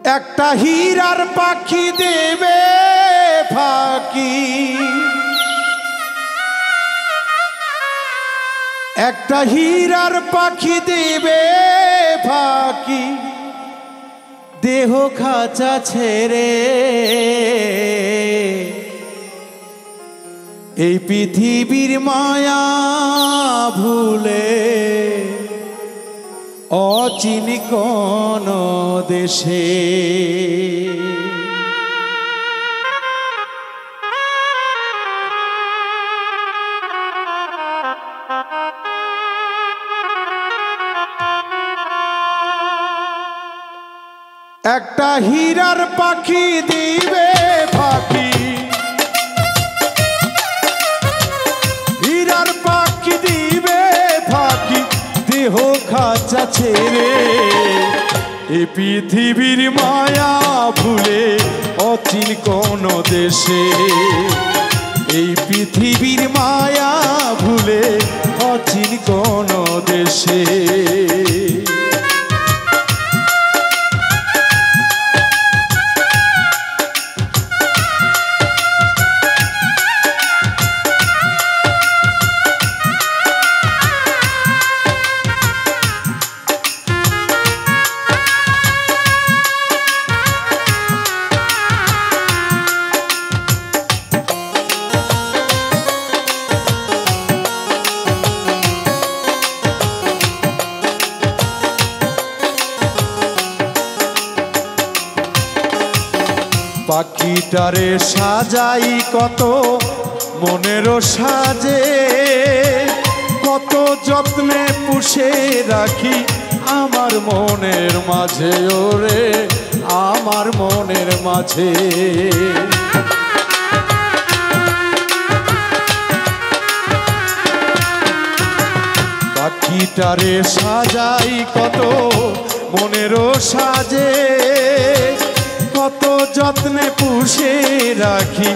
একটা হীরার পাখি দেবে ফাঁকি, একটা হীরার পাখি দেবে ফাঁকি, দেহ খাঁচা ছেড়ে এই পৃথিবীর মায়া ভুলে অচিন কোন দেশে। একটা হীরার পাখি দিবে ফাঁকি, হীরার পাখি দিবে ফাঁকি, দেহ খাঁচা ছেড়ে এই পৃথিবীর মায়া ভুলে অচিন কোন দেশে, এই পৃথিবীর মায়া ভুলে অচিন কোন দেশে। পাখিটারে সাজাই কত মনেরও সাজে, কত যত্নে পুষে রাখি আমার মনের মাঝে, ওরে আমার মনের মাঝে। পাখিটারে সাজাই কত মনেরও সাজে, কত যত্নে পুষে রাখি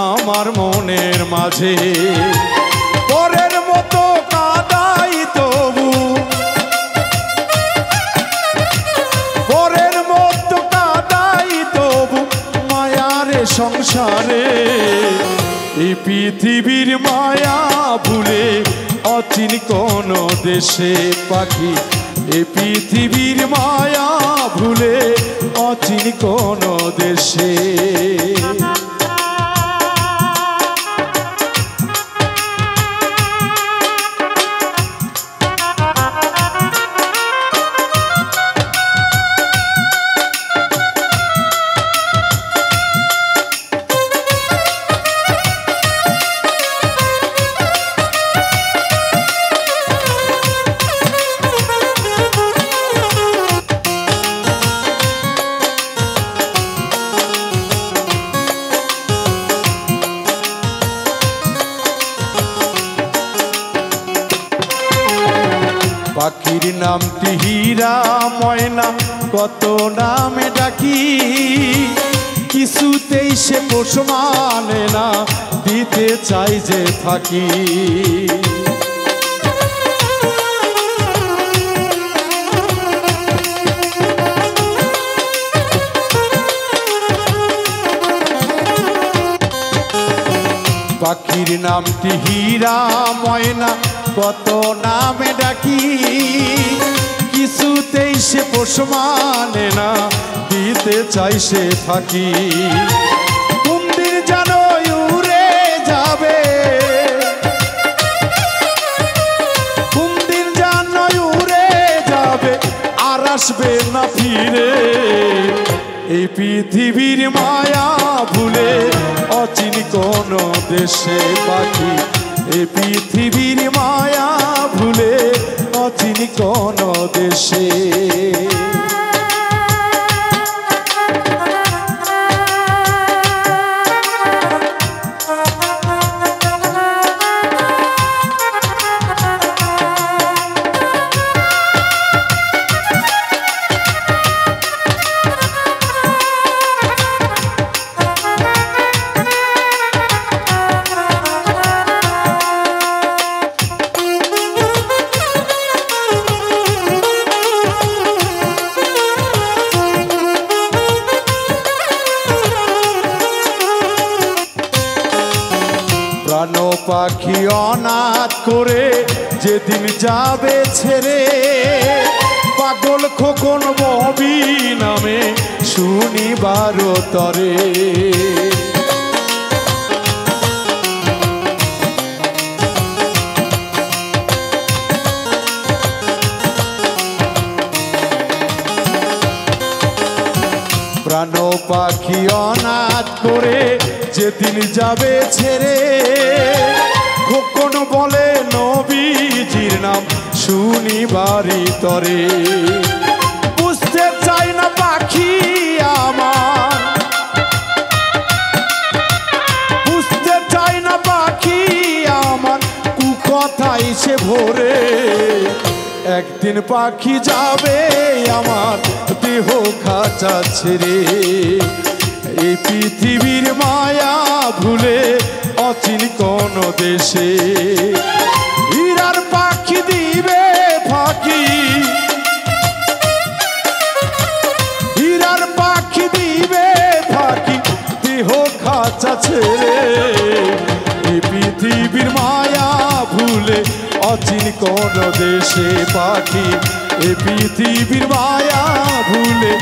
আমার মনের মাঝে। পরের মতো কাদাই তবু, পরের মতো কাদাই তবু মায়ারে সংসারে, এই পৃথিবীর মায়া ভুলে অচিন কোন দেশে পাখি, এই পৃথিবীর মায়া ভুলে অচিন কোন দেশে। পাখির নামটি হীরা ময়না কত নামে ডাকি, কিছুতেই সে পোষ মানে না দিতে চাই যে ফাঁকি। পাখির নামটি হীরা ময়না কত নামে ডাকি, কিছুতেই সে পোষ মানে না দিতে চাই সে ফাঁকি। কোনদিন যেন উড়ে যাবে, কোনদিন যেন উড়ে যাবে আর আসবে না ফিরে, এই পৃথিবীর মায়া ভুলে অচিন কোন দেশে পাখি, এই পৃথিবীর মায়া ভুলে অচিন কোন দেশে। প্রাণ পাখি অনাথ করে যেদিন যাবে ছেড়ে, পাগল খোকন ববি নামে শুনিবার তরে। প্রাণ পাখি অনাথ করে যেদিন যাবে ছেড়ে, খোকন বলে নবীজির নাম শুনিবারি তরে। বুঝতে চাই না পাখি আমার, বুঝতে চাই না পাখি আমার, কুকথাই সে ভোরে। একদিন পাখি যাবে আমার দেহ খাঁচা ছেড়ে, এই পৃথিবীর মায়া ভুলে অচিন কোন দেশে। হীরার পাখি দিবে ফাঁকি, হীরার পাখি দিবে ফাঁকি, দেহ খাঁচা ছেড়ে। এই পৃথিবীর মায়া ভুলে অচিন কোন দেশে পাখি, এই পৃথিবীর মায়া ভুলে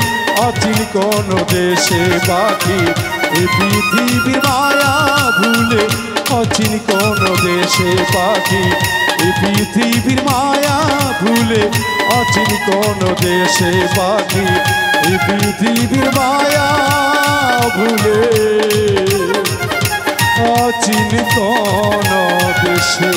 অচিন কোন দেশে পাখি, এই পৃথিবীর মায়া ভুলে অচিন কোন দেশে পাখি, এই পৃথিবীর মায়া ভুলে অচিন কোন দেশে পাখি, এই পৃথিবীর মায়া ভুলে অচিন কোন দেশে।